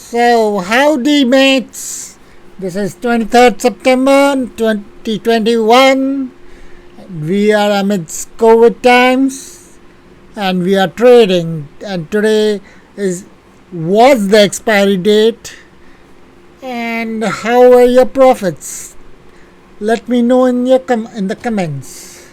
So, howdy, mates. This is 23rd September 2021. We are amidst COVID times and we are trading. And today was the expiry date. And how are your profits? Let me know in the comments.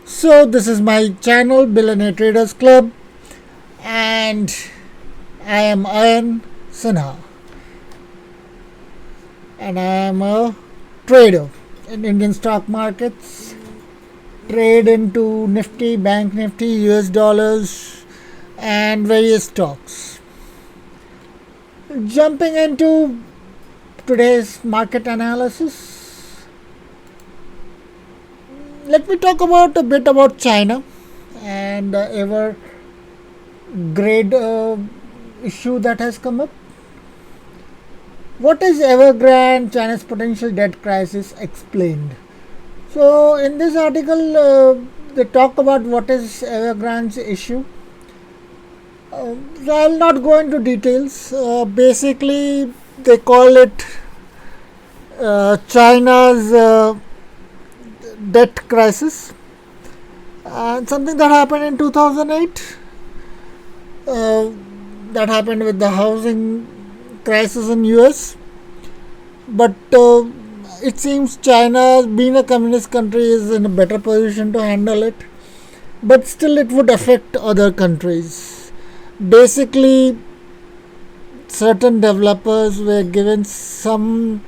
So, this is my channel, Billionaire Traders Club, and I am Ayan Sinha, and I am a trader in Indian stock markets. Trade into Nifty, Bank Nifty, US dollars, and various stocks. Jumping into today's market analysis, let me talk about a bit about China and the ever great issue that has come up. What is Evergrande, China's potential debt crisis explained? So, in this article, they talk about what is Evergrande's issue. So I'll not go into details. Basically, they call it China's debt crisis, and something that happened in 2008. That happened with the housing crisis in US. But it seems China, being a communist country, is in a better position to handle it. But still, it would affect other countries. Basically, certain developers were given some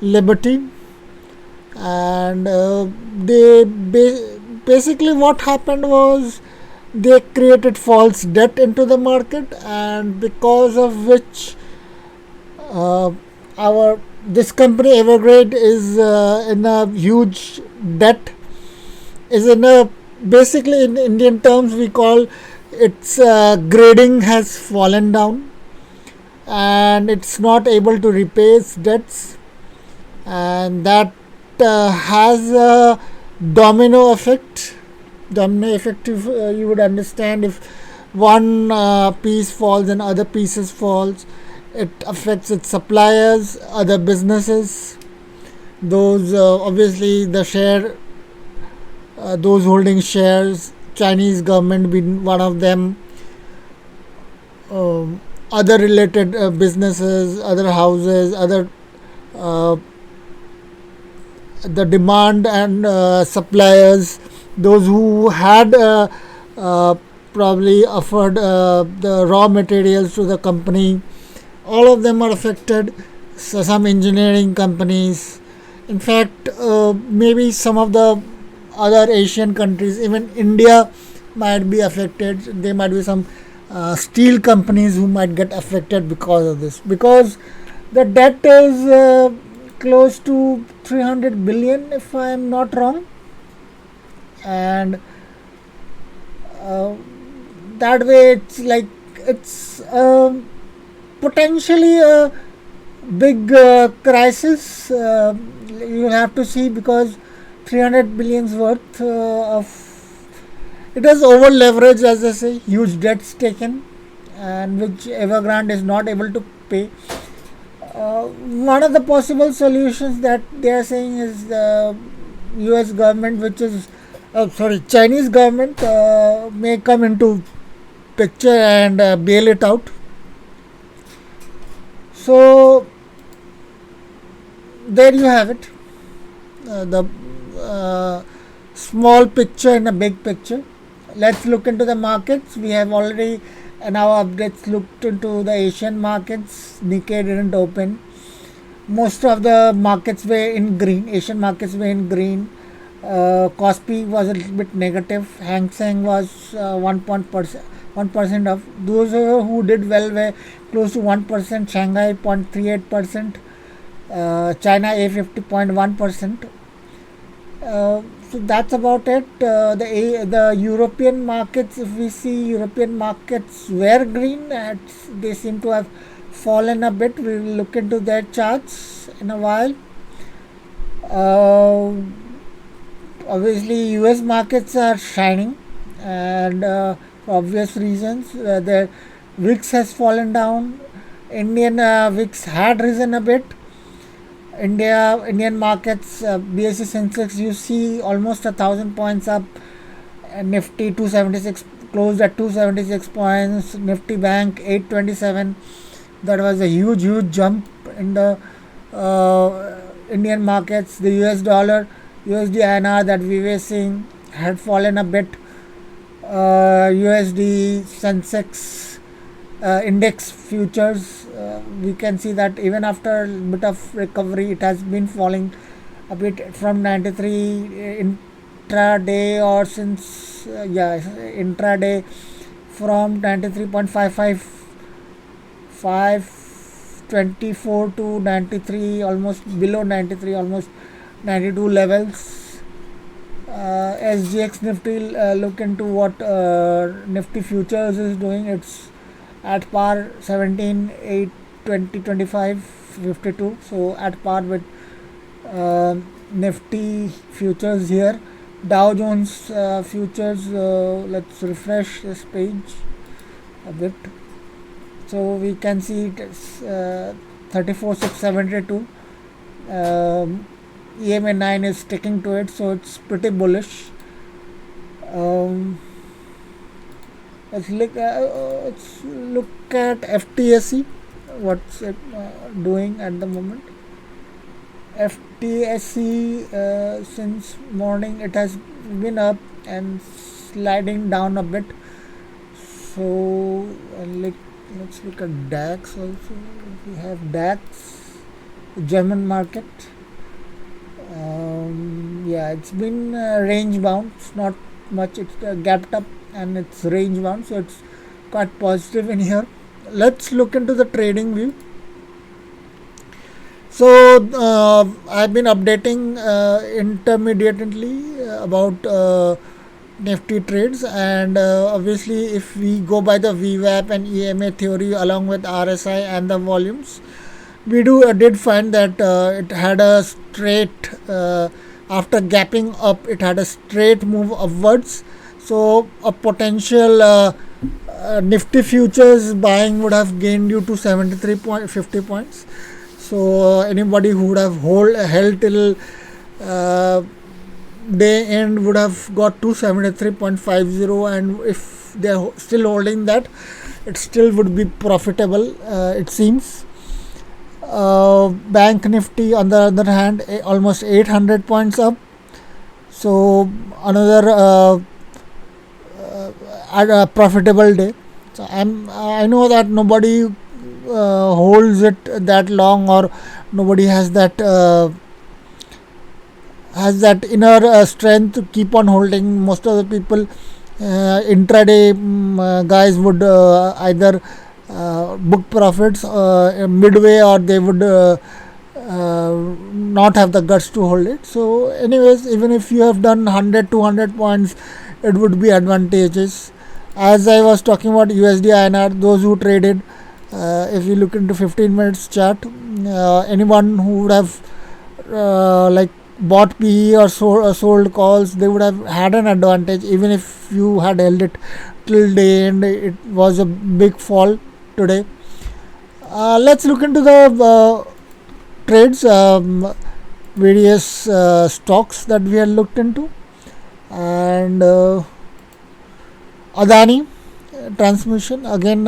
liberty, and basically what happened was they created false debt into the market, and because of which our this company Evergrande is in a huge debt. Is in a basically in Indian terms we call its grading has fallen down, and it's not able to repay its debts, and that has a domino effect. Domino effect, if you would understand, if one piece falls and other pieces falls, it affects its suppliers, other businesses, those obviously the share, those holding shares, Chinese government being one of them, other related businesses, other houses, other the demand and suppliers, those who had probably offered the raw materials to the company, all of them are affected. So some engineering companies, in fact, maybe some of the other Asian countries, even India might be affected. There might be some steel companies who might get affected because of this, because the debt is close to 300 billion, if I am not wrong, and that way it's potentially a big crisis. You have to see, because 300 billions worth of it is over leveraged, as I say, huge debts taken, and which Evergrande is not able to pay. One of the possible solutions that they are saying is the US government, which is Chinese government, may come into picture and bail it out. So there you have it, the small picture and a big picture. Let's look into the markets. We have already in our updates looked into the Asian markets. Nikkei didn't open. Most of the markets were in green. Asian markets were in green. Kospi was a little bit negative. Hang Seng was 1% of those who did well were close to 1%. Shanghai 0.38%. China A50 0.1%. So that's about it. The European markets, if we see, European markets were green. They seem to have fallen a bit. We will look into their charts in a while. Obviously, US markets are shining, and for obvious reasons. The VIX has fallen down. Indian VIX had risen a bit. Indian markets, BSE Sensex, you see almost 1,000 points up. Nifty 276 closed at 276 points. Nifty Bank 827. That was a huge jump in the Indian markets. The US dollar, USD INR that we were seeing had fallen a bit. USD Sensex index futures, we can see that even after a bit of recovery, it has been falling a bit from 93 intraday, or since intraday, from 93.55 524 to 93, almost below 93, almost 92 levels. SGX Nifty, look into what Nifty futures is doing. It's at par 17 8 20 25 52, so at par with Nifty futures here. Dow Jones futures, let's refresh this page a bit, so we can see it is 34,672. EMA 9 is sticking to it, so it's pretty bullish. Let's look at FTSE, what's it doing at the moment. FTSE, since morning it has been up and sliding down a bit. So let's look at DAX also. We have DAX, German market. It's been range bound. It's not much. It's gapped up and it's range bound, so it's quite positive in here. Let's look into the trading view. So I've been updating intermittently about Nifty trades, and obviously if we go by the VWAP and EMA theory along with RSI and the volumes, we did find that it had a straight, after gapping up, it had a straight move upwards. So a potential Nifty futures buying would have gained you to 73.50 points. So anybody who would have held till day end would have got to 73.50, and if they're still holding that, it still would be profitable, it seems. Bank Nifty, on the other hand, almost 800 points up. So another profitable day. So I know that nobody holds it that long, or nobody has that inner strength to keep on holding. Most of the people, intraday guys, would either book profits midway, or they would not have the guts to hold it. So anyways, even if you have done 100-200 points, it would be advantageous. As I was talking about USD INR, those who traded, if you look into 15 minutes chart, anyone who would have bought PE or sold calls, they would have had an advantage, even if you had held it till day end. It was a big fall today. Let's look into the trades, various stocks that we had looked into. And Adani Transmission, again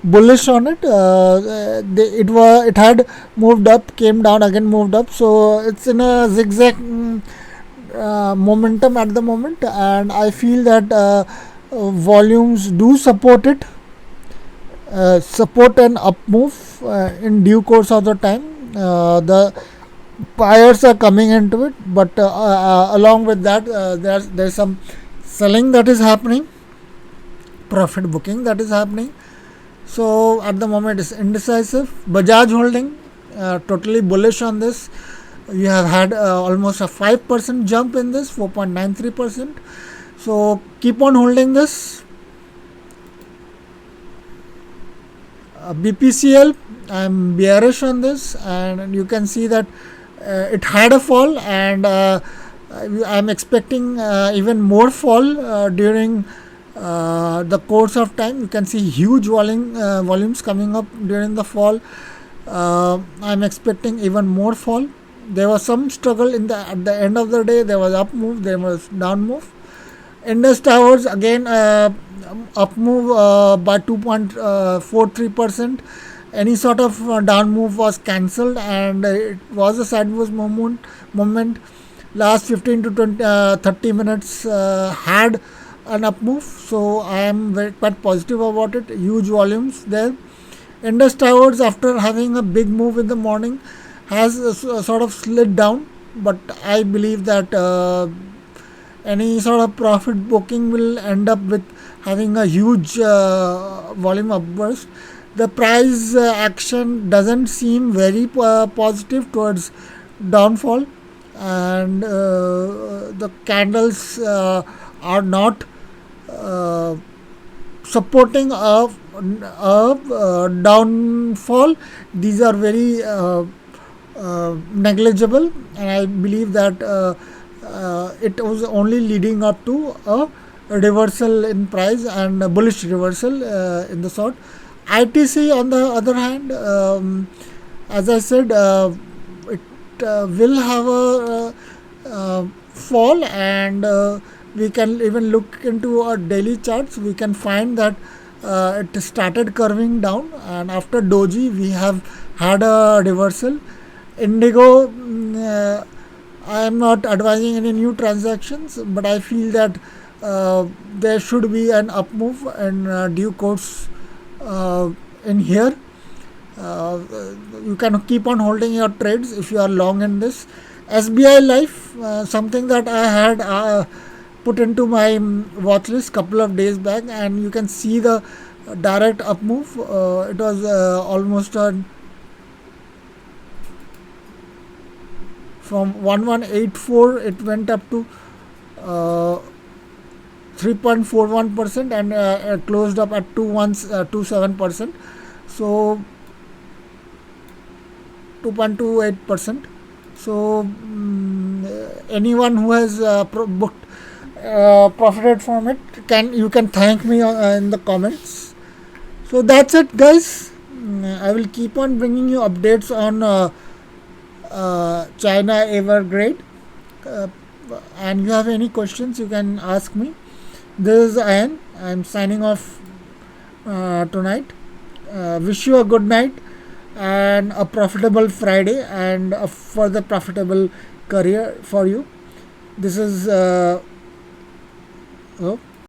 bullish on it. It had moved up, came down, again moved up, so it's in a zigzag momentum at the moment, and I feel that volumes do support it, support an up move in due course of the time. The buyers are coming into it, but along with that, there's some selling that is happening, profit booking that is happening. So at the moment it's indecisive. Bajaj Holding, totally bullish on this. You have had almost a 5% jump in this, 4.93%. So keep on holding this. BPCL, I'm bearish on this, and you can see that it had a fall, and I'm expecting even more fall during the course of time. You can see huge volumes coming up during the fall. I'm expecting even more fall. There was some struggle at the end of the day. There was up move, there was down move. Indus Towers again up move by 2.43%. Any sort of down move was cancelled, and it was a sideways moment. Last 15 to 20, 30 minutes had an up move, so I am quite positive about it. Huge volumes there. Indus Towers, after having a big move in the morning, has sort of slid down, but I believe that any sort of profit booking will end up with having a huge volume upburst. The price action doesn't seem very positive towards downfall, and the candles are not uh, supporting a downfall. These are very negligible, and I believe that it was only leading up to a reversal in price and a bullish reversal in the sort. ITC, on the other hand, as I said, it will have a fall, and we can even look into our daily charts. We can find that it started curving down, and after doji we have had a reversal. Indigo, I am not advising any new transactions, but I feel that there should be an up move in due course in here. uh, you can keep on holding your trades if you are long in this. SBI Life, something that I had put into my watch list couple of days back, and you can see the direct up move. It was almost from 1184, it went up to 3.41%, and closed up at 2.27%. So 2.28%. So anyone who has booked profited from it, you can thank me in the comments. So that's it, guys. I will keep on bringing you updates on China Evergrande. Uh, and you have any questions, you can ask me. This is Ayan. I'm signing off tonight. Wish you a good night and a profitable Friday and a further profitable career for you. This is oh,